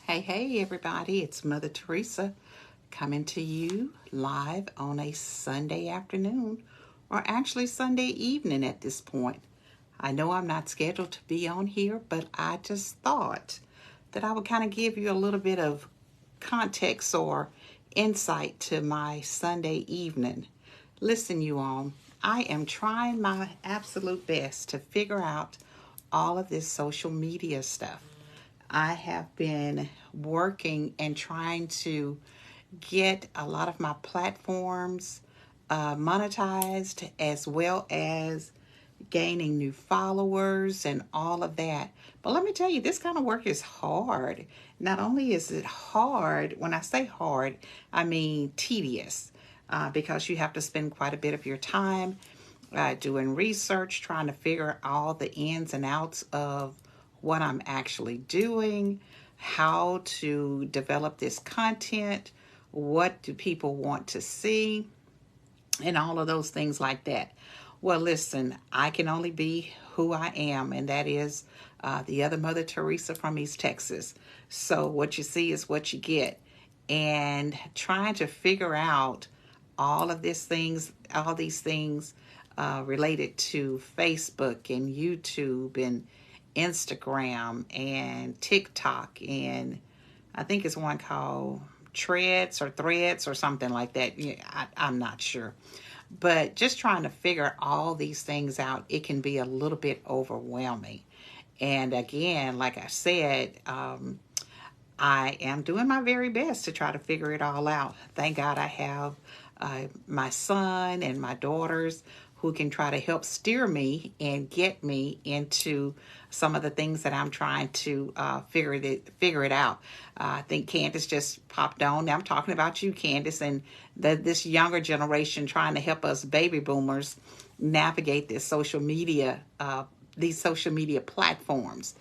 Hey, everybody, it's Mother Thresa coming to you live on a Sunday afternoon, or actually Sunday evening at this point. I know I'm not scheduled to be on here, but I just thought that I would kind of give you a little bit of context or insight to my Sunday evening. Listen, you all, I am trying my absolute best to figure out all of this social media stuff. I have been working and trying to get a lot of my platforms monetized, as well as gaining new followers and all of that. But let me tell you, this kind of work is hard. Not only is it hard, when I say hard, I mean tedious, because you have to spend quite a bit of your time doing research, trying to figure all the ins and outs of what I'm actually doing, how to develop this content, what do people want to see, and all of those things like that. Well, listen, I can only be who I am, and that is the other Mother Thresa from East Texas. So what you see is what you get. And trying to figure out all these things related to Facebook and YouTube and Instagram and TikTok, and I think it's one called Threads or something like that. Yeah, I'm not sure. But just trying to figure all these things out, it can be a little bit overwhelming. And again, like I said, I am doing my very best to try to figure it all out. Thank God I have my son and my daughters who can try to help steer me and get me into some of the things that I'm trying to figure it out. I think Candace just popped on. Now I'm talking about you, Candace, and this younger generation trying to help us baby boomers navigate these social media platforms.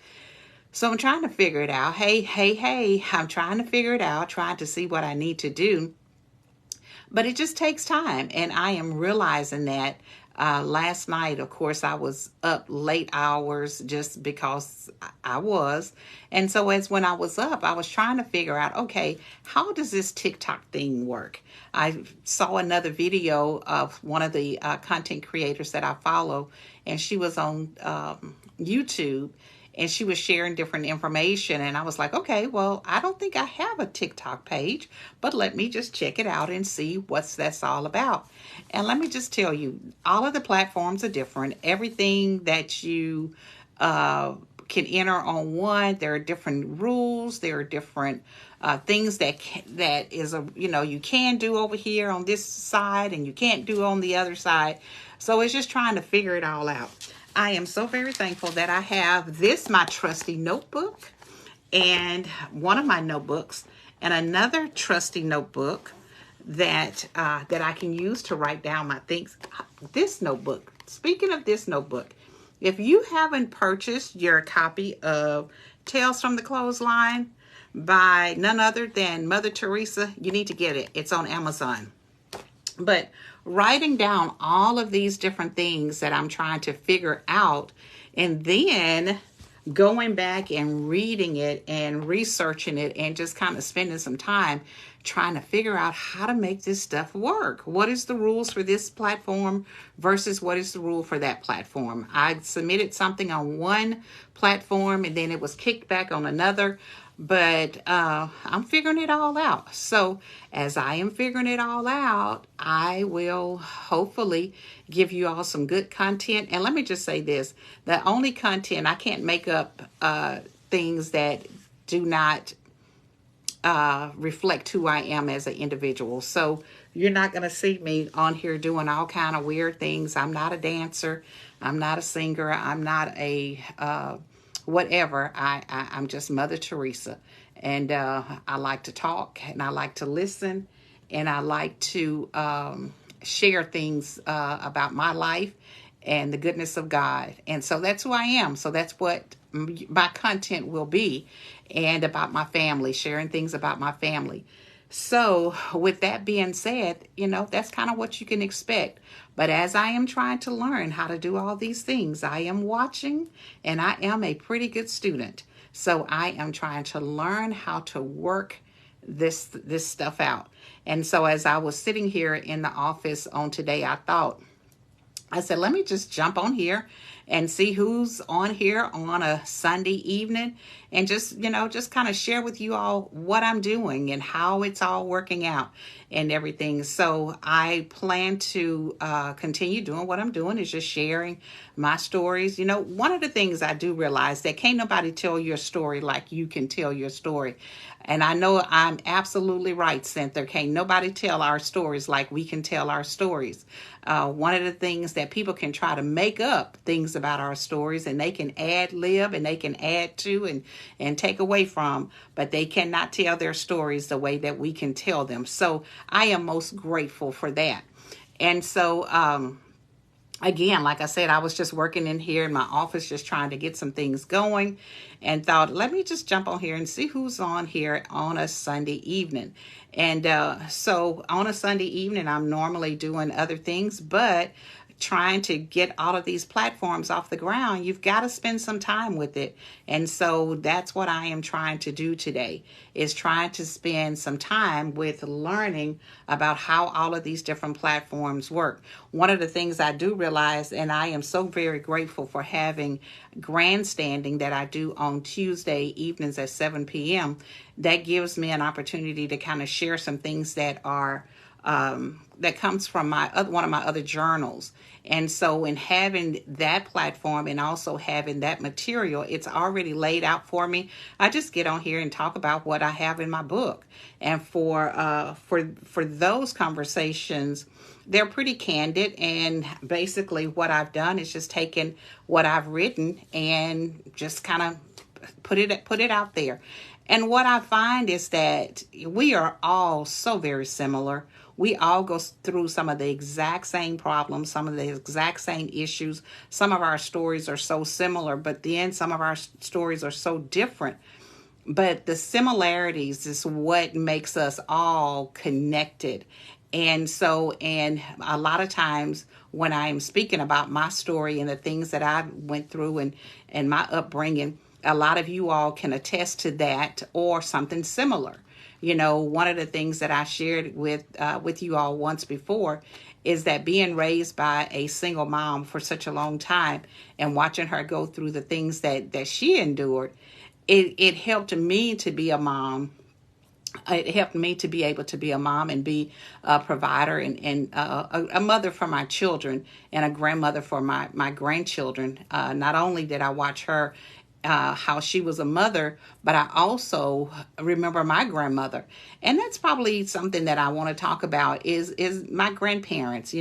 So I'm trying to figure it out. Hey, I'm trying to figure it out, trying to see what I need to do. But it just takes time, and I am realizing that. Last night, of course, I was up late hours just because I was. And so when I was up, I was trying to figure out, okay, how does this TikTok thing work? I saw another video of one of the content creators that I follow, and she was on YouTube. And she was sharing different information. And I was like, okay, well, I don't think I have a TikTok page, but let me just check it out and see what that's all about. And let me just tell you, all of the platforms are different. Everything that you can enter on one, there are different rules. There are different things that you can do over here on this side and you can't do on the other side. So it's just trying to figure it all out. I am so very thankful that I have my trusty notebook, and one of my notebooks, and another trusty notebook that I can use to write down my things. This notebook, speaking of this notebook, if you haven't purchased your copy of Tales from the Clothesline by none other than Mother Thresa, you need to get it. It's on Amazon. But writing down all of these different things that I'm trying to figure out, and then going back and reading it and researching it and just kind of spending some time trying to figure out how to make this stuff work. What is the rules for this platform versus what is the rule for that platform? I submitted something on one platform and then it was kicked back on another. But I'm figuring it all out. So as I am figuring it all out, I will hopefully give you all some good content. And let me just say this, the only content, I can't make up things that do not reflect who I am as an individual. So you're not going to see me on here doing all kind of weird things. I'm not a dancer. I'm not a singer. I'm not a whatever. I'm just Mother Thresa, and I like to talk, and I like to listen, and I like to share things about my life and the goodness of God. And so that's who I am. So that's what my content will be, and about my family, sharing things about my family. So with that being said, that's kind of what you can expect. But as I am trying to learn how to do all these things, I am watching, and I am a pretty good student. So I am trying to learn how to work this stuff out. And so as I was sitting here in the office on today, I said, let me just jump on here and see who's on here on a Sunday evening, and just, just kind of share with you all what I'm doing and how it's all working out and everything. So I plan to continue doing what I'm doing, is just sharing my stories. One of the things I do realize that can't nobody tell your story like you can tell your story. And I know I'm absolutely right, Cynthia. Can't nobody tell our stories like we can tell our stories. One of the things that people can try to make up things about our stories, and they can ad lib and they can add to and take away from, but they cannot tell their stories the way that we can tell them. So I am most grateful for that. And so, again, like I said, I was just working in here in my office, just trying to get some things going, and thought, let me just jump on here and see who's on here on a Sunday evening. And so on a Sunday evening, I'm normally doing other things, but trying to get all of these platforms off the ground, you've got to spend some time with it. And so that's what I am trying to do today, is trying to spend some time with learning about how all of these different platforms work. One of the things I do realize, and I am so very grateful for having Grandstanding that I do on Tuesday evenings at 7 p.m., that gives me an opportunity to kind of share some things that are that comes from one of my other journals. And so in having that platform and also having that material, it's already laid out for me. I just get on here and talk about what I have in my book. And for those conversations, they're pretty candid. And basically what I've done is just taken what I've written and just kind of put it out there. And what I find is that we are all so very similar. We all go through some of the exact same problems, some of the exact same issues. Some of our stories are so similar, but then some of our stories are so different. But the similarities is what makes us all connected. And so, and a lot of times when I am speaking about my story and the things that I went through and my upbringing, a lot of you all can attest to that or something similar. One of the things that I shared with you all once before is that being raised by a single mom for such a long time and watching her go through the things that she endured, it helped me to be a mom. It helped me to be able to be a mom and be a provider and a mother for my children and a grandmother for my grandchildren. Not only did I watch her how she was a mother, but I also remember my grandmother. And that's probably something that I want to talk about is my grandparents.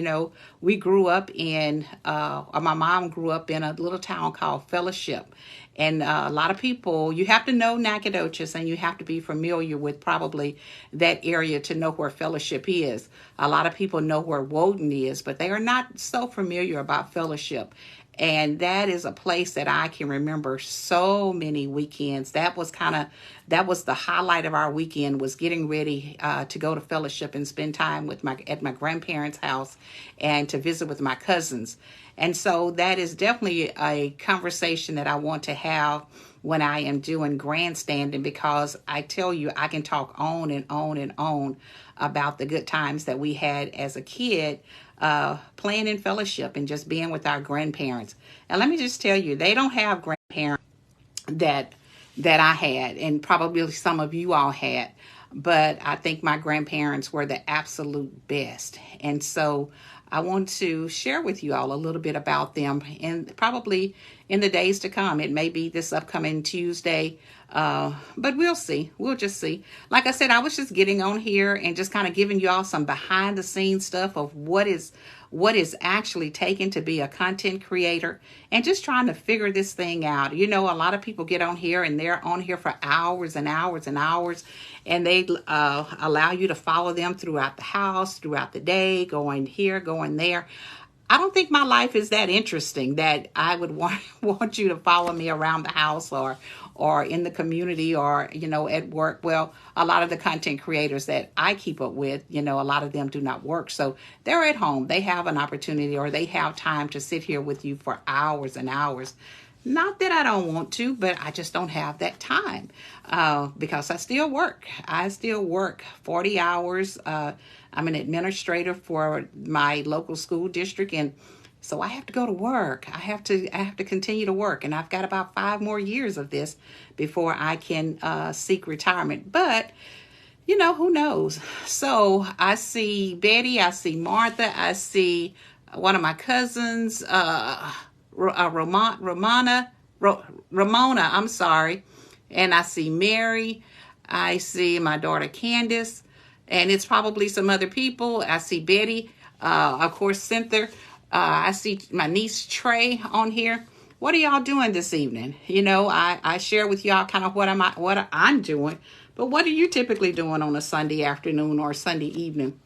We grew up in, my mom grew up in a little town called Fellowship. And a lot of people, you have to know Nacogdoches and you have to be familiar with probably that area to know where Fellowship is. A lot of people know where Woden is, but they are not so familiar about Fellowship. And that is a place that I can remember so many weekends. That was the highlight of our weekend, was getting ready to go to Fellowship and spend time at my grandparents' house and to visit with my cousins. And so that is definitely a conversation that I want to have when I am doing Grandstanding, because I tell you, I can talk on and on and on about the good times that we had as a kid, playing in Fellowship and just being with our grandparents. And let me just tell you, they don't have grandparents that I had, and probably some of you all had, but I think my grandparents were the absolute best. And so I want to share with you all a little bit about them, and probably in the days to come. It may be this upcoming Tuesday, but we'll see. We'll just see. Like I said, I was just getting on here and just kind of giving you all some behind the scenes stuff of what is actually taken to be a content creator, and just trying to figure this thing out. A lot of people get on here and they're on here for hours and hours and hours, and they allow you to follow them throughout the house, throughout the day, going here, going there. I don't think my life is that interesting that I would want you to follow me around the house or in the community or, at work. Well, a lot of the content creators that I keep up with, a lot of them do not work. So they're at home. They have an opportunity, or they have time to sit here with you for hours and hours. Not that I don't want to, but I just don't have that time because I still work. I still work 40 hours. I'm an administrator for my local school district, and so I have to go to work. I have to continue to work, and I've got about 5 more years of this before I can seek retirement. But who knows? So I see Betty, I see Martha, I see one of my cousins, Ramona, I'm sorry. And I see Mary. I see my daughter Candace. And it's probably some other people. I see Betty, of course, Cynthia. I see my niece Trey on here. What are y'all doing this evening? I share with y'all kind of what I'm doing. But what are you typically doing on a Sunday afternoon or Sunday evening?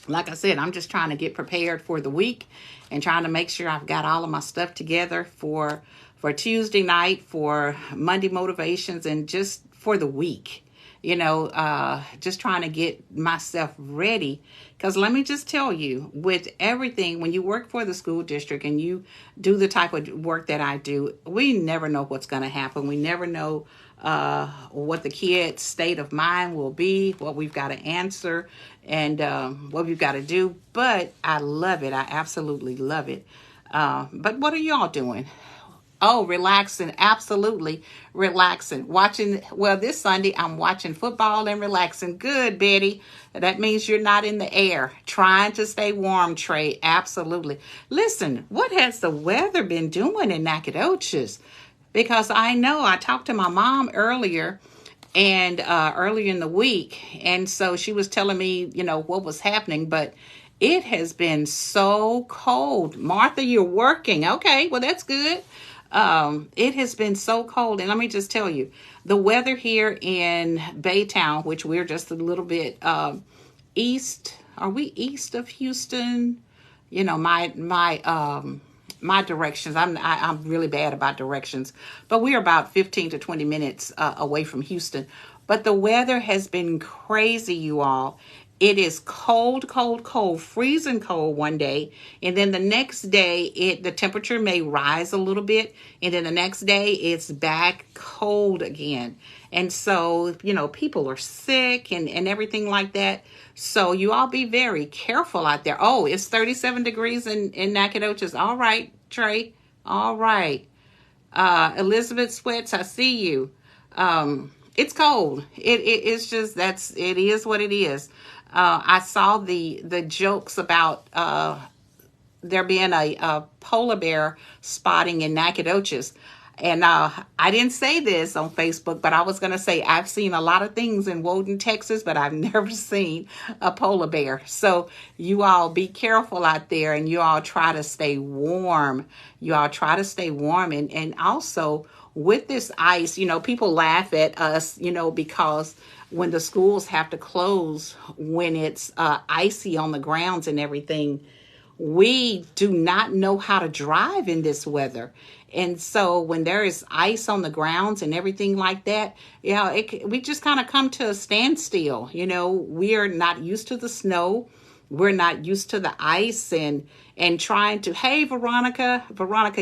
Like I said, I'm just trying to get prepared for the week and trying to make sure I've got all of my stuff together for Tuesday night, for Monday motivations, and just for the week. Just trying to get myself ready. Because let me just tell you, with everything, when you work for the school district and you do the type of work that I do, we never know what's going to happen. We never know what the kid's state of mind will be, what we've got to answer, and what we've got to do. But I love it. I absolutely love it. But what are y'all doing? Oh, relaxing. Absolutely relaxing. Watching, this Sunday, I'm watching football and relaxing. Good, Betty. That means you're not in the air. Trying to stay warm, Trey. Absolutely. Listen, what has the weather been doing in Nacogdoches? Because I know I talked to my mom earlier and earlier in the week. And so she was telling me, what was happening. But it has been so cold. Martha, you're working. Okay, well, that's good. It has been so cold. And let me just tell you, the weather here in Baytown, which we're just a little bit east. Are we east of Houston? My directions. I'm really bad about directions, but we're about 15 to 20 minutes away from Houston. But the weather has been crazy, you all. It is cold, cold, cold, freezing cold one day. And then the next day, the temperature may rise a little bit. And then the next day, it's back cold again. And so, people are sick and everything like that. So you all be very careful out there. Oh, it's 37 degrees in Nacogdoches. All right, Trey. All right. Elizabeth Sweats, I see you. It's cold. It's just, it is what it is. I saw the jokes about there being a polar bear spotting in Nacogdoches. And I didn't say this on Facebook, but I was going to say I've seen a lot of things in Woden, Texas, but I've never seen a polar bear. So you all be careful out there, and you all try to stay warm. You all try to stay warm. And also with this ice, people laugh at us, because when the schools have to close, when it's icy on the grounds and everything, we do not know how to drive in this weather. And so when there is ice on the grounds and everything like that, we just kind of come to a standstill. We are not used to the snow. We're not used to the ice and trying to, hey, Veronica,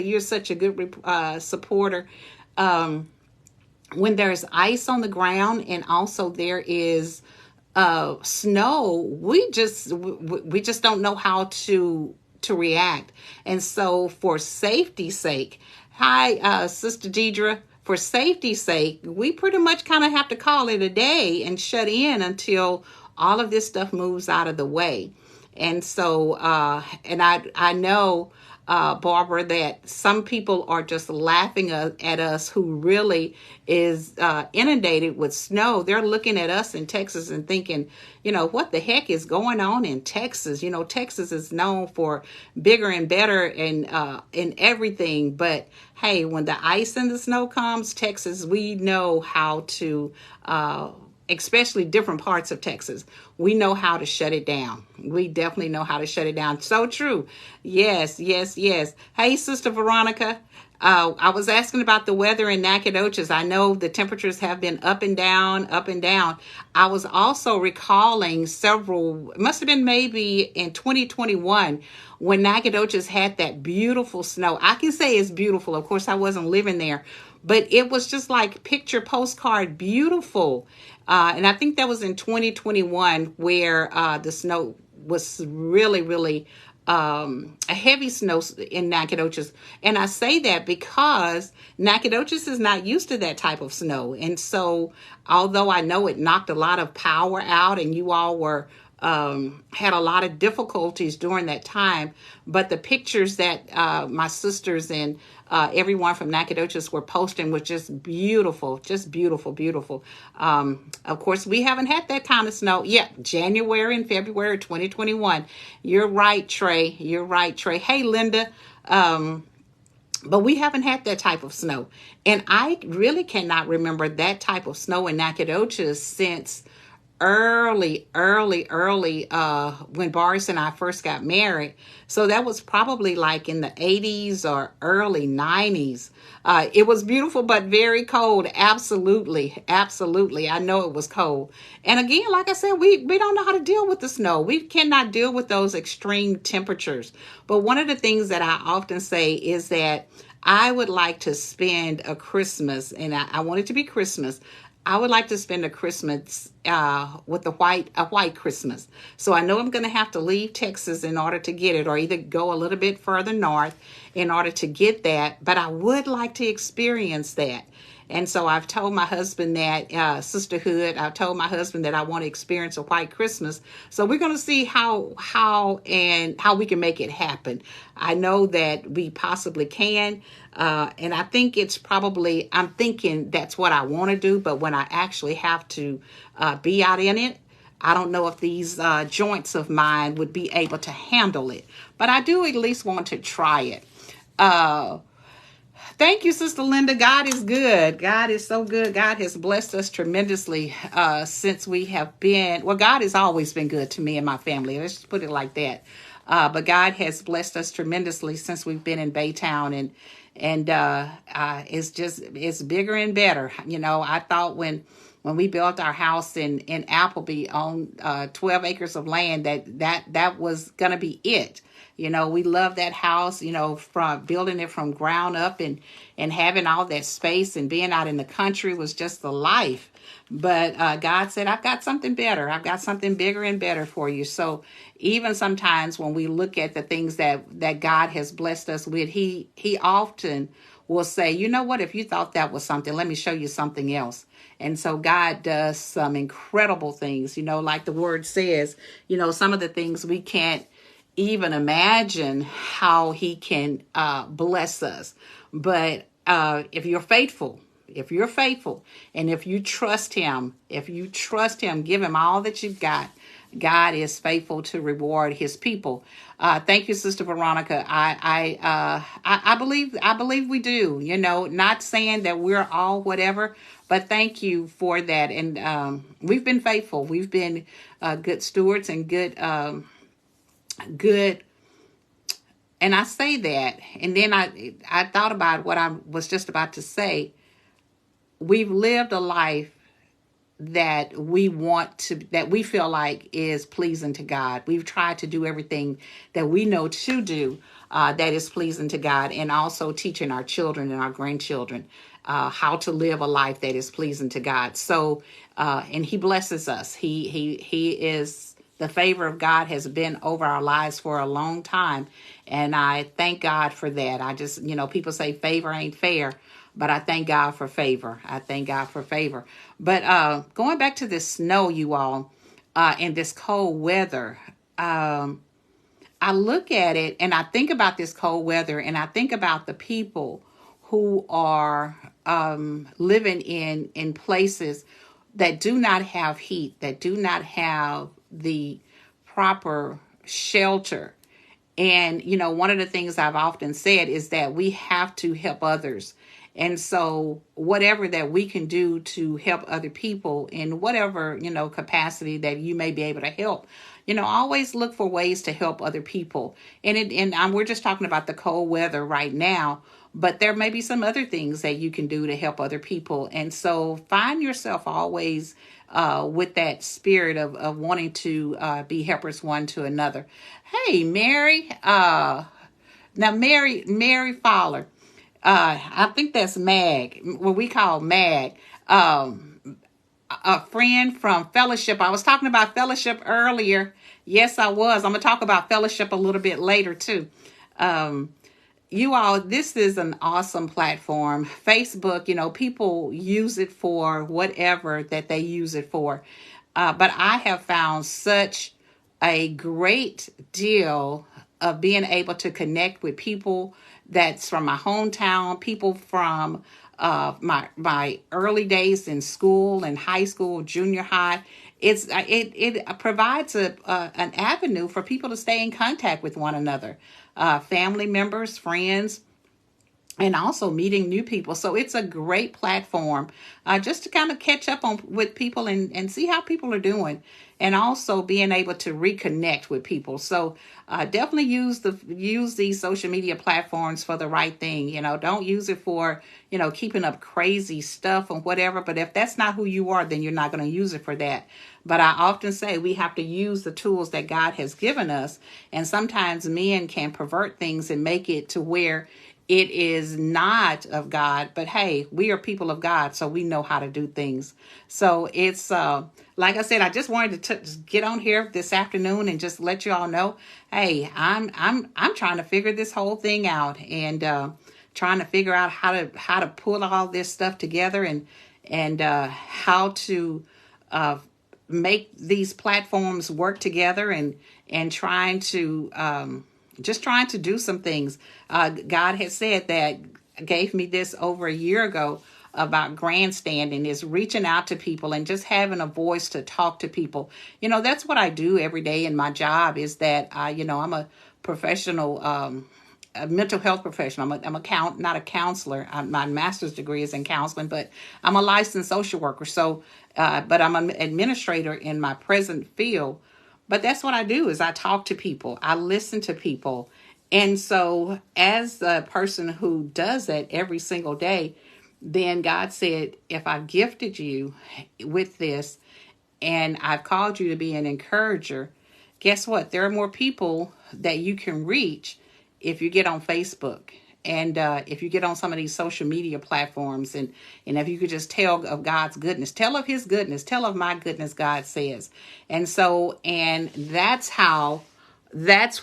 you're such a good supporter. When there's ice on the ground and also there is snow, we just don't know how to react. And so for safety's sake, hi, Sister Deidre, for safety's sake, we pretty much kind of have to call it a day and shut in until all of this stuff moves out of the way. And so, and I know, Barbara, that some people are just laughing at us who really is inundated with snow. They're looking at us in Texas and thinking, what the heck is going on in Texas? Texas is known for bigger and better in everything. But hey, when the ice and the snow comes, Texas, we know how to especially different parts of Texas, we know how to shut it down. We definitely know how to shut it down. So true. Yes, yes, yes. Hey, Sister Veronica. I was asking about the weather in Nacogdoches. I know the temperatures have been up and down, up and down. I was also recalling several, it must have been maybe in 2021 when Nacogdoches had that beautiful snow. I can say it's beautiful. Of course, I wasn't living there, but it was just like picture postcard beautiful. And I think that was in 2021 where the snow was really, really a heavy snow in Nacogdoches. And I say that because Nacogdoches is not used to that type of snow. And so although I know it knocked a lot of power out and you all were had a lot of difficulties during that time, but the pictures that my sisters and everyone from Nacogdoches were posting was just beautiful, beautiful. Of course, we haven't had that kind of snow. Yeah, January and February 2021. You're right, Trey. You're right, Trey. Hey, Linda. But we haven't had that type of snow. And I really cannot remember that type of snow in Nacogdoches since early when Boris and I first got married. So that was probably like in the 80s or early 90s. It was beautiful, but very cold. Absolutely. I know it was cold. And again, like I said, we don't know how to deal with the snow. We cannot deal with those extreme temperatures. But one of the things that I often say is that I would like to spend a Christmas, and I want it to be Christmas. I would like to spend a Christmas with a white Christmas. So I know I'm going to have to leave Texas in order to get it, or either go a little bit further north in order to get that. But I would like to experience that. And so I've told my husband that, sisterhood, I've told my husband that I want to experience a white Christmas. So we're going to see how we can make it happen. I know that we possibly can. And I think I'm thinking that's what I want to do. But when I actually have to be out in it, I don't know if these joints of mine would be able to handle it. But I do at least want to try it. Thank you, Sister Linda. God is good. God is so good. God has blessed us tremendously since we have been, well, God has always been good to me and my family. Let's just put it like that. But God has blessed us tremendously since we've been in Baytown, and it's bigger and better. You know, I thought when we built our house in Appleby on 12 acres of land, that was going to be it. You know, we love that house, you know, from building it from ground up and having all that space and being out in the country was just the life. But God said, I've got something better. I've got something bigger and better for you. So even sometimes when we look at the things that God has blessed us with, he often will say, you know what, if you thought that was something, let me show you something else. And so God does some incredible things, you know, like the word says, you know, some of the things we can't even imagine how he can bless us. But if you're faithful, and if you trust him, give him all that you've got, God is faithful to reward his people. Thank you, Sister Veronica. I believe we do, you know, not saying that we're all whatever, but thank you for that. And we've been faithful. We've been good stewards and good. And I say that, and then I thought about what I was just about to say. We've lived a life that we feel like is pleasing to God. We've tried to do everything that we know to do that is pleasing to God, and also teaching our children and our grandchildren how to live a life that is pleasing to God. So, and he blesses us. He is, the favor of God has been over our lives for a long time. And I thank God for that. I just, you know, people say favor ain't fair, but I thank God for favor. But going back to this snow, you all, and this cold weather, I look at it and I think about this cold weather, and I think about the people who are living in places that do not have heat, that do not have the proper shelter. And, you know, one of the things I've often said is that we have to help others. And so whatever that we can do to help other people in whatever, capacity that you may be able to help, always look for ways to help other people. We're just talking about the cold weather right now, but there may be some other things that you can do to help other people. And so find yourself always with that spirit of wanting to be helpers one to another. Hey, Mary. Now, Mary Fowler. I think that's Mag, what we call Mag. A friend from Fellowship. I was talking about Fellowship earlier. Yes, I was. I'm going to talk about Fellowship a little bit later, too. You all, this is an awesome platform. Facebook, people use it for whatever that they use it for. But I have found such a great deal of being able to connect with people that's from my hometown, people from my early days in school and high school, junior high. It provides an avenue for people to stay in contact with one another, family members, friends, and also meeting new people. So it's a great platform just to kind of catch up with people and see how people are doing, and also being able to reconnect with people. So definitely use these social media platforms for the right thing. Don't use it for, keeping up crazy stuff or whatever. But if that's not who you are, then you're not going to use it for that. But I often say we have to use the tools that God has given us. And sometimes men can pervert things and make it to where it is not of God, but hey, we are people of God, so we know how to do things. So it's like I said, I just wanted to get on here this afternoon and just let you all know, hey, I'm trying to figure this whole thing out, and trying to figure out how to pull all this stuff together, and how to make these platforms work together, and trying to do some things. God had said that, gave me this over a year ago, about grandstanding, is reaching out to people and just having a voice to talk to people. That's what I do every day in my job, is that I'm a professional, a mental health professional. I'm not a counselor. My master's degree is in counseling, but I'm a licensed social worker. So, but I'm an administrator in my present field. But that's what I do, is I talk to people. I listen to people. And so as a person who does that every single day, then God said, if I've gifted you with this and I've called you to be an encourager, guess what? There are more people that you can reach if you get on Facebook. And if you get on some of these social media platforms, and if you could just tell of God's goodness, tell of his goodness, tell of my goodness, God says. And so, and that's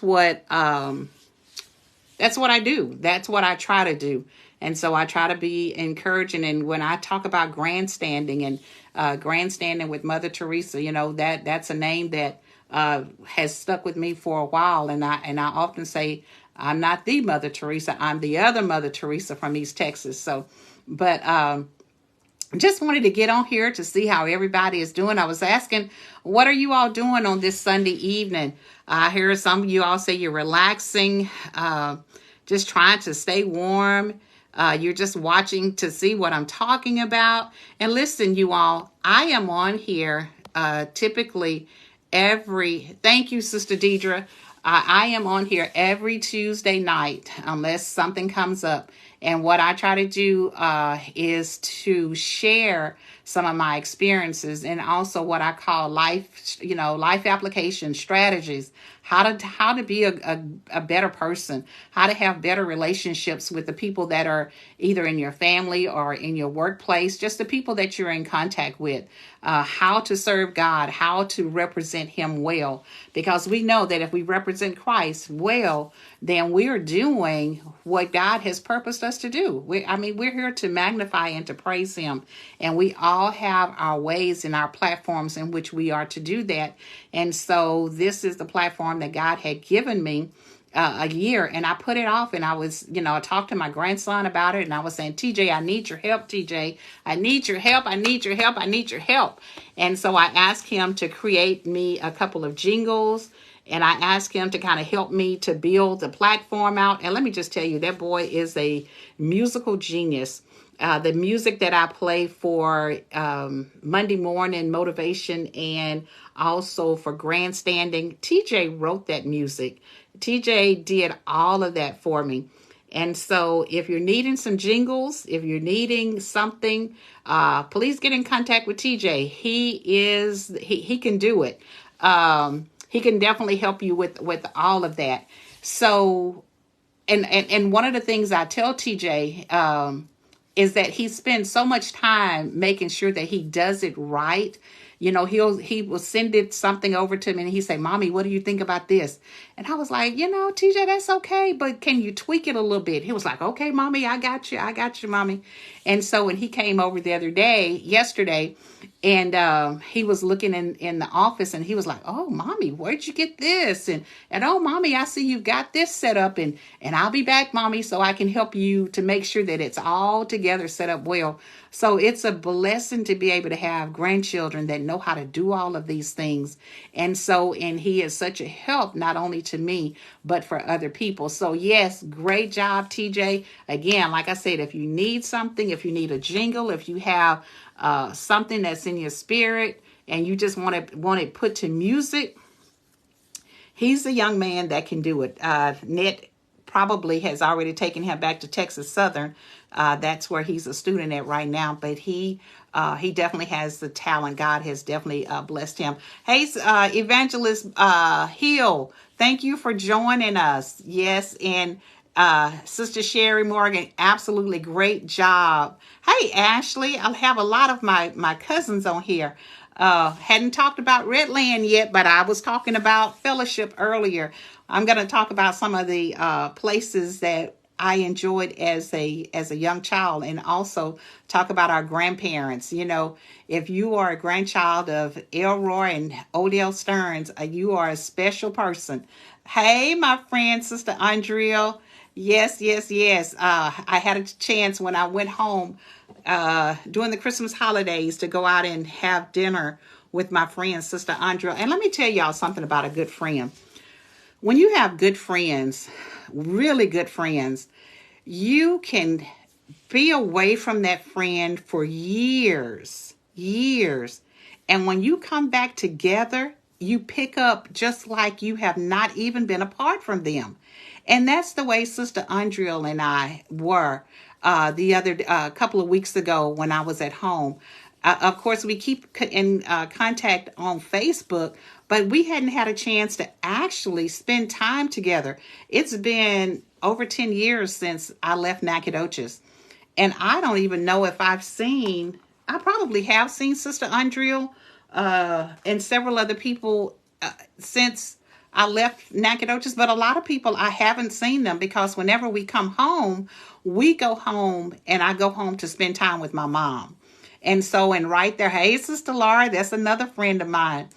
what I do. That's what I try to do. And so I try to be encouraging. And when I talk about grandstanding and grandstanding with Mother Theresa, that's a name that has stuck with me for a while. And I often say, I'm not the Mother Theresa. I'm the other Mother Theresa from East Texas. So, but just wanted to get on here to see how everybody is doing. I was asking, what are you all doing on this Sunday evening? I hear some of you all say you're relaxing, just trying to stay warm. You're just watching to see what I'm talking about. And listen, you all, I am on here typically thank you, Sister Deidre. I am on here every Tuesday night, unless something comes up. And what I try to do is to share some of my experiences, and also what I call life application strategies, how to be a better person, how to have better relationships with the people that are either in your family or in your workplace, just the people that you're in contact with, how to serve God, how to represent him well, because we know that if we represent Christ well, then we are doing what God has purposed us to do. We're here to magnify and to praise him, and we all have our ways and our platforms in which we are to do that. And so this is the platform that God had given me a year, and I put it off, and I was, I talked to my grandson about it, and I was saying, TJ, I need your help, TJ. I need your help. I need your help. I need your help. And so I asked him to create me a couple of jingles, and I asked him to kind of help me to build the platform out. And let me just tell you, that boy is a musical genius. The music that I play for Monday morning motivation and also for Grandstanding, TJ wrote that music. TJ did all of that for me. And so if you're needing some jingles, if you're needing something, please get in contact with TJ. He can do it. He can definitely help you with all of that. So, and one of the things I tell TJ, is that he spends so much time making sure that he does it right. You know, he will send it something over to me and he say, "Mommy, what do you think about this?" And I was like, TJ, that's okay, but can you tweak it a little bit? He was like, "Okay, Mommy, I got you, Mommy." And so when he came over the other day, yesterday, and he was looking in the office and he was like, "Oh, Mommy, where'd you get this?" And "Oh, Mommy, I see you've got this set up, and I'll be back, Mommy, so I can help you to make sure that it's all together set up well." So it's a blessing to be able to have grandchildren that know how to do all of these things. And he is such a help, not only to me, but for other people. So yes, great job, TJ. Again, like I said, if you need something, if you need a jingle, if you have something that's in your spirit and you just want it put to music, he's a young man that can do it. Ned probably has already taken him back to Texas Southern. That's where he's a student at right now, but he definitely has the talent. God has definitely blessed him. Hey, Evangelist Hill, thank you for joining us. Yes, and Sister Sherry Morgan, absolutely great job. Hey, Ashley, I have a lot of my cousins on here. Hadn't talked about Redland yet, but I was talking about fellowship earlier. I'm going to talk about some of the places that I enjoyed as a young child, and also talk about our grandparents. You know, if you are a grandchild of Elroy and Odell Stearns, you are a special person. Hey, my friend, Sister Andrea. Yes. I had a chance when I went home during the Christmas holidays to go out and have dinner with my friend, Sister Andrea. And let me tell y'all something about a good friend. When you have good friends, really good friends, you can be away from that friend for years. And when you come back together, you pick up just like you have not even been apart from them. And that's the way Sister Andrea and I were the other couple of weeks ago when I was at home. Of course, we keep in contact on Facebook, but we hadn't had a chance to actually spend time together. It's been over 10 years since I left Nacogdoches. And I don't even know if I probably have seen Sister Andrea and several other people since I left Nacogdoches, but a lot of people, I haven't seen them because whenever we come home, we go home and I go home to spend time with my mom. And right there, hey, Sister Laura, that's another friend of mine.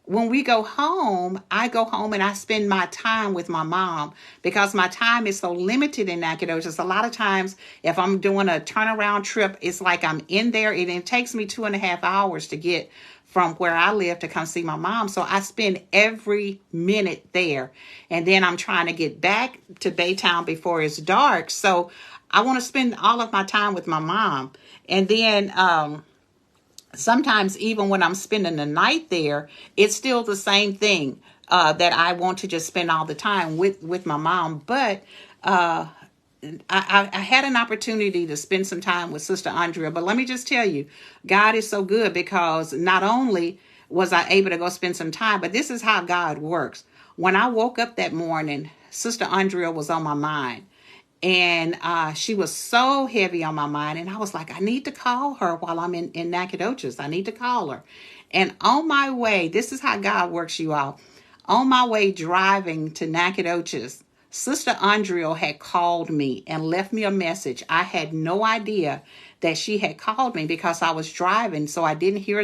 When we go home, I go home and I spend my time with my mom because my time is so limited in Nacogdoches. A lot of times, if I'm doing a turnaround trip, it's like I'm in there and it takes me 2.5 hours to get from where I live to come see my mom. So I spend every minute there. And then I'm trying to get back to Baytown before it's dark. So I want to spend all of my time with my mom. And then sometimes even when I'm spending the night there, it's still the same thing that I want to just spend all the time with my mom. But I had an opportunity to spend some time with Sister Andrea. But let me just tell you, God is so good because not only was I able to go spend some time, but this is how God works. When I woke up that morning, Sister Andrea was on my mind. And she was so heavy on my mind. And I was like, I need to call her while I'm in Nacogdoches. I need to call her. And on my way, this is how God works, you all. On my way driving to Nacogdoches, Sister Andrea had called me and left me a message. I had no idea that she had called me because I was driving. So I didn't hear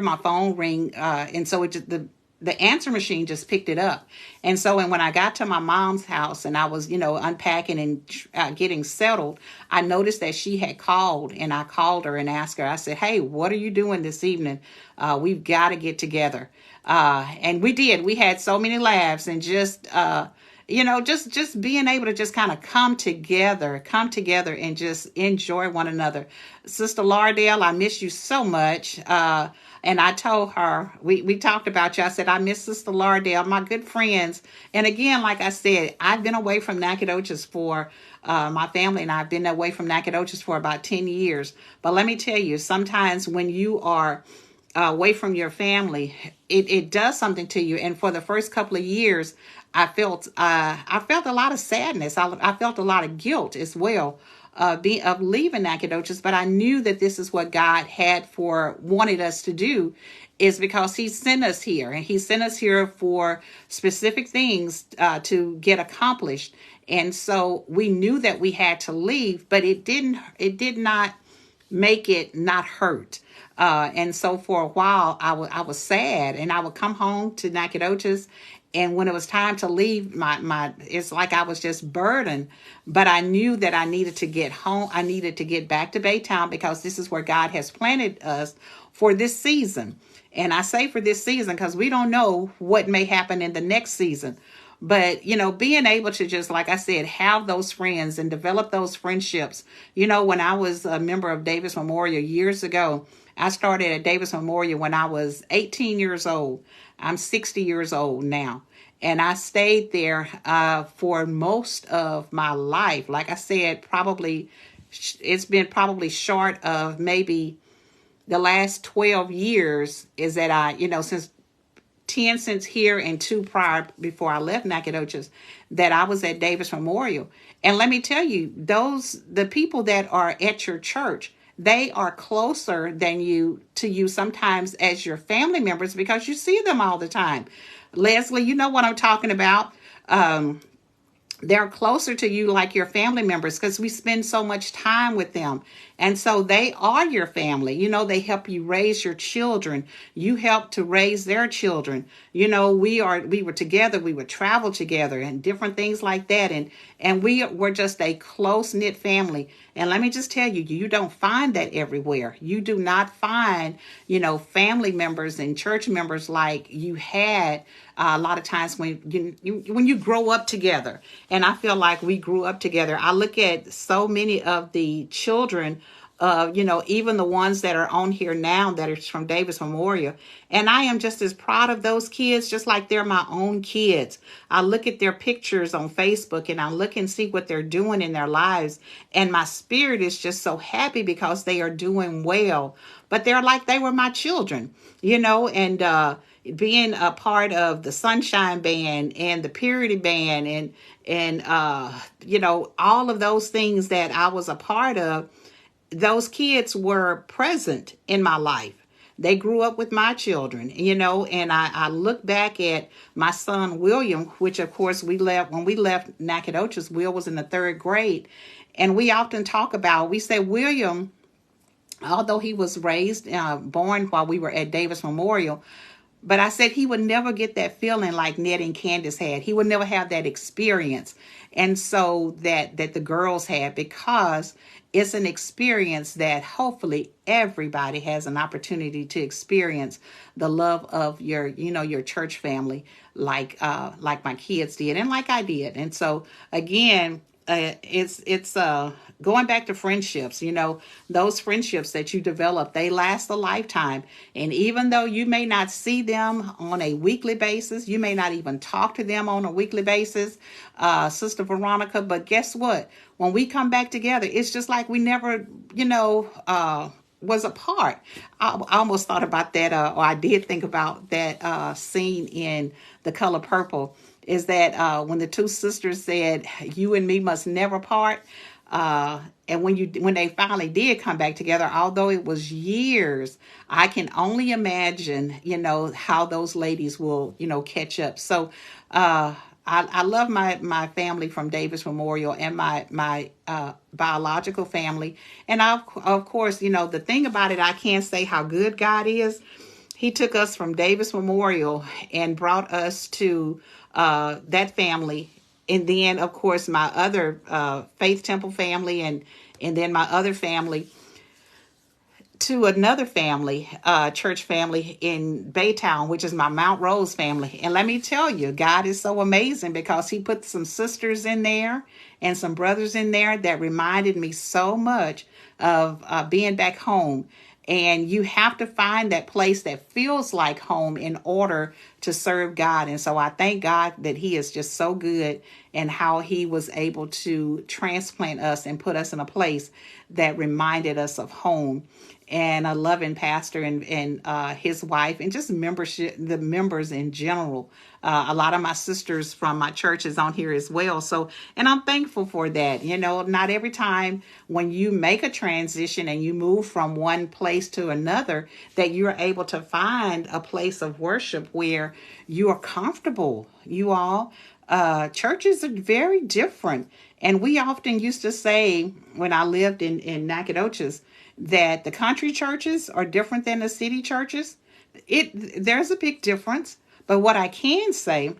my phone ring. And so the answer machine just picked it up. And when I got to my mom's house and I was, unpacking and getting settled, I noticed that she had called, and I called her and asked her, I said, "Hey, what are you doing this evening? We've got to get together." And we did. We had so many laughs and just just being able to just kind of come together and just enjoy one another. Sister Lardell, I miss you so much. And I told her, we talked about you. I said, I miss Sister Lardell, my good friends. And again, like I said, I've been away from Nacogdoches for my family, and I've been away from Nacogdoches for about 10 years. But let me tell you, sometimes when you are away from your family, it does something to you. And for the first couple of years, I felt a lot of sadness. I felt a lot of guilt as well of leaving Nacogdoches, but I knew that this is what God wanted us to do, is because He sent us here, and He sent us here for specific things to get accomplished. And so we knew that we had to leave, but it did not make it not hurt. And so for a while, I was sad, and I would come home to Nacogdoches, and when it was time to leave, it's like I was just burdened. But I knew that I needed to get home. I needed to get back to Baytown, because this is where God has planted us for this season. And I say for this season because we don't know what may happen in the next season. But, being able to just, like I said, have those friends and develop those friendships. When I was a member of Davis Memorial years ago, I started at Davis Memorial when I was 18 years old. I'm 60 years old now. And I stayed there for most of my life. Like I said, it's been probably short of maybe the last 12 years is that since 10 since here and 2 prior before I left Nacogdoches, that I was at Davis Memorial. And let me tell you, the people that are at your church, they are closer to you sometimes as your family members, because you see them all the time. Leslie, you know what I'm talking about. They're closer to you like your family members, because we spend so much time with them. And so they are your family. They help you raise your children. You help to raise their children. We were together. We would travel together and different things like that. And we were just a close-knit family. And let me just tell you, you don't find that everywhere. You do not find, family members and church members like you had a lot of times when you grow up together. And I feel like we grew up together. I look at so many of the children, even the ones that are on here now that are from Davis Memorial. And I am just as proud of those kids, just like they're my own kids. I look at their pictures on Facebook, and I look and see what they're doing in their lives. And my spirit is just so happy because they are doing well. But they're like they were my children, and being a part of the Sunshine Band and the Purity Band and all of those things that I was a part of, those kids were present in my life. They grew up with my children, and I look back at my son, William, which of course when we left Nacogdoches, Will was in the 3rd grade. And we often we say William, although he was born while we were at Davis Memorial, but I said he would never get that feeling like Ned and Candace had. He would never have that experience. And so that the girls had, because it's an experience that hopefully everybody has an opportunity to experience the love of your church family, like my kids did and like I did. And so again, it's going back to friendships. Those friendships that you develop, they last a lifetime. And even though you may not see them on a weekly basis, you may not even talk to them on a weekly basis, Sister Veronica, but guess what? When we come back together, it's just like we never, was apart. I almost thought about that, or I did think about that scene in The Color Purple, is that when the 2 sisters said, "You and me must never part," and when they finally did come back together, although it was years, I can only imagine, how those ladies will, catch up. So I love my family from Davis Memorial and my biological family. And of course, the thing about it, I can't say how good God is. He took us from Davis Memorial and brought us to that family. And then, of course, my other Faith Temple family and then my other family. to another family, church family in Baytown, which is my Mount Rose family. And let me tell you, God is so amazing because he put some sisters in there and some brothers in there that reminded me so much of being back home. And you have to find that place that feels like home in order to serve God. And so I thank God that he is just so good and how he was able to transplant us and put us in a place that reminded us of home. And a loving pastor and his wife and just membership, the members in general. A lot of my sisters from my church is on here as well. So, and I'm thankful for that. You know, not every time when you make a transition and you move from one place to another, that you're able to find a place of worship where you are comfortable. You all, churches are very different. And we often used to say when I lived in Nacogdoches, that the country churches are different than the city churches. There's a big difference. But what I can say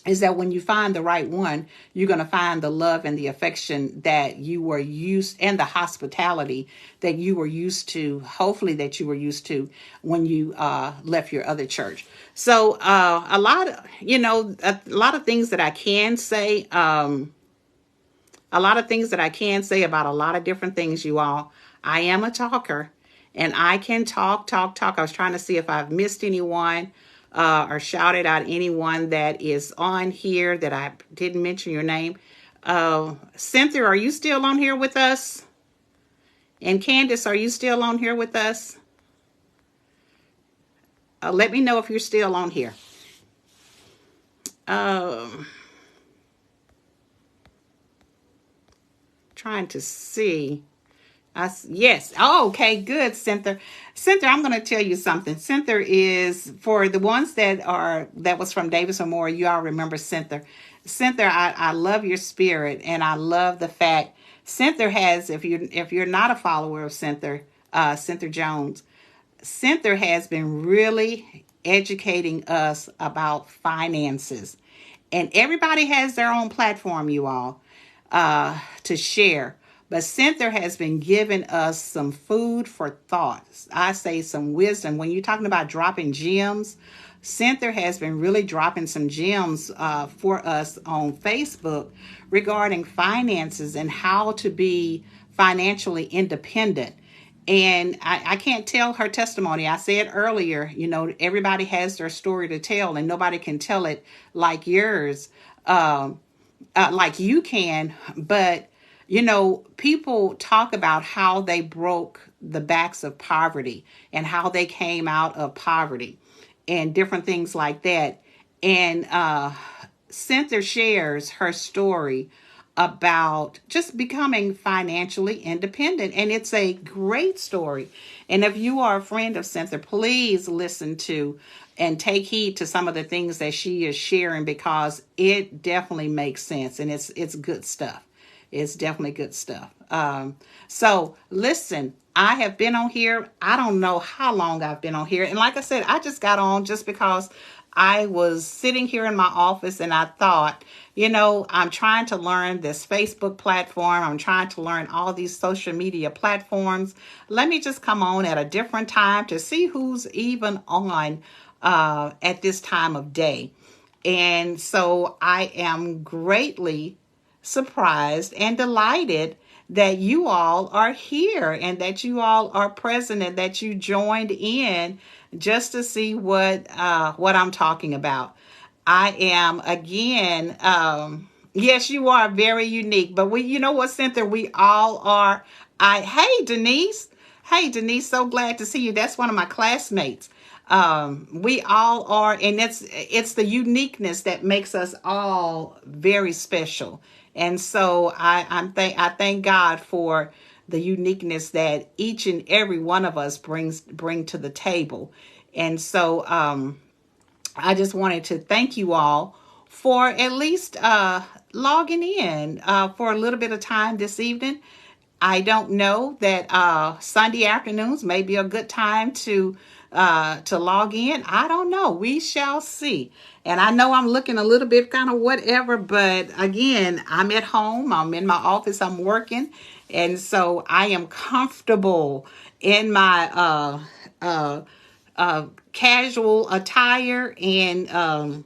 is that when you find the right one, you're going to find the love and the affection that you were used and the hospitality that you were used to, hopefully that you were used to when you left your other church. So a lot of things that I can say, about a lot of different things, you all. I am a talker and I can talk. I was trying to see if I've missed anyone or shouted out anyone that is on here that I didn't mention your name. Cynthia, are you still on here with us? And Candace, are you still on here with us? Let me know if you're still on here. Trying to see. Yes. Oh, okay, good, Cynthia. Cynthia, I'm going to tell you something. Cynthia is, for the ones that was from Davis Memorial, you all remember Cynthia. Cynthia, I love your spirit, and I love the fact Cynthia has, if you're not a follower of Cynthia Jones, Cynthia has been really educating us about finances. And everybody has their own platform, you all, to share. But Cynthia has been giving us some food for thought. I say some wisdom. When you're talking about dropping gems, Cynthia has been really dropping some gems for us on Facebook regarding finances and how to be financially independent. And I can't tell her testimony. I said earlier, everybody has their story to tell and nobody can tell it like yours, like you can. But people talk about how they broke the backs of poverty and how they came out of poverty and different things like that. And Cynthia shares her story about just becoming financially independent. And it's a great story. And if you are a friend of Cynthia, please listen to and take heed to some of the things that she is sharing, because it definitely makes sense and it's good stuff. It's definitely good stuff. So listen, I have been on here. I don't know how long I've been on here. And like I said, I just got on just because I was sitting here in my office and I thought, I'm trying to learn this Facebook platform. I'm trying to learn all these social media platforms. Let me just come on at a different time to see who's even on at this time of day. And so I am greatly surprised and delighted that you all are here and that you all are present and that you joined in just to see what I'm talking about. I am again, yes, you are very unique, but you know what, Cynthia, we all are. Hey, Denise, so glad to see you. That's one of my classmates. We all are, and it's the uniqueness that makes us all very special. And so I thank God for the uniqueness that each and every one of us bring to the table. And so I just wanted to thank you all for at least logging in for a little bit of time this evening. I don't know that Sunday afternoons may be a good time to log in. I don't know. We shall see. And I know I'm looking a little bit kind of whatever, but again, I'm at home. I'm in my office. I'm working. And so I am comfortable in my casual attire and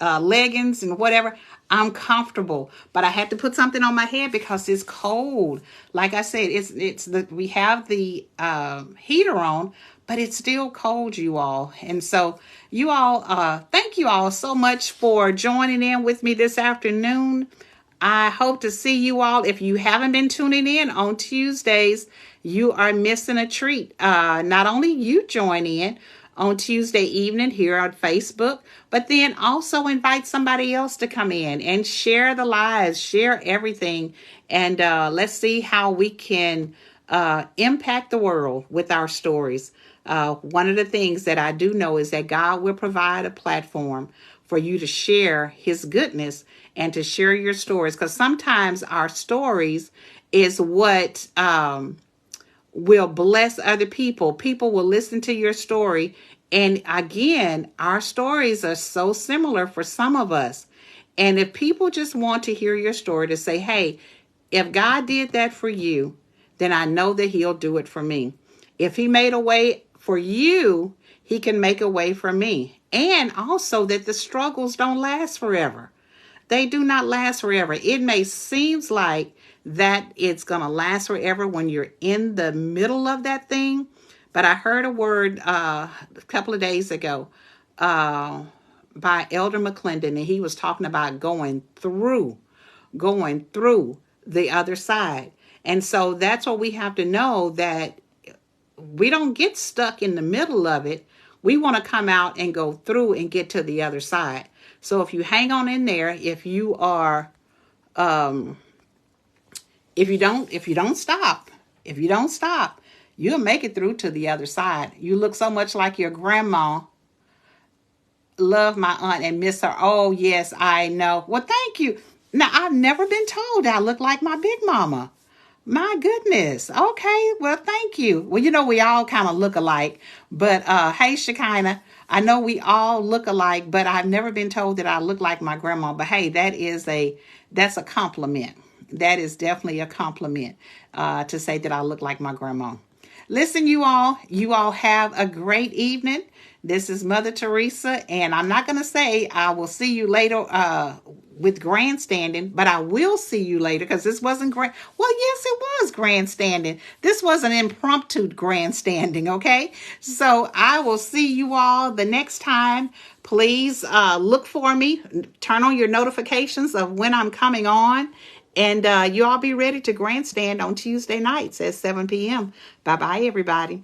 leggings and whatever. I'm comfortable, but I had to put something on my head because it's cold. Like I said, we have the heater on, but it's still cold, you all. And so you all, thank you all so much for joining in with me this afternoon. I hope to see you all. If you haven't been tuning in on Tuesdays, you are missing a treat. Not only you join in on Tuesday evening here on Facebook, but then also invite somebody else to come in and share the lives, share everything. And let's see how we can impact the world with our stories. One of the things that I do know is that God will provide a platform for you to share his goodness and to share your stories. Because sometimes our stories is what will bless other people. People will listen to your story. And again, our stories are so similar for some of us. And if people just want to hear your story to say, hey, if God did that for you, then I know that he'll do it for me. If he made a way for you, he can make a way for me. And also that the struggles don't last forever. They do not last forever. It may seem like that it's going to last forever when you're in the middle of that thing. But I heard a word a couple of days ago by Elder McClendon, and he was talking about going through the other side. And so that's what we have to know, that we don't get stuck in the middle of it. We want to come out and go through and get to the other side. So if you hang on in there, if you don't stop, you'll make it through to the other side. You look so much like your grandma. Love my aunt and miss her. Oh, yes, I know. Well, thank you. Now, I've never been told I look like my big mama. My goodness. Okay, well, thank you. Well, we all kind of look alike. But hey, Shekinah, I know we all look alike, but I've never been told that I look like my grandma. But hey, that's a compliment. That is definitely a compliment to say that I look like my grandma. Listen, you all have a great evening. This is Mother Thresa, and I'm not going to say I will see you later with grandstanding, but I will see you later, because this wasn't well, yes, it was grandstanding. This was an impromptu grandstanding, okay? So I will see you all the next time. Please look for me. Turn on your notifications of when I'm coming on. And you all be ready to grandstand on Tuesday nights at 7 p.m. Bye-bye, everybody.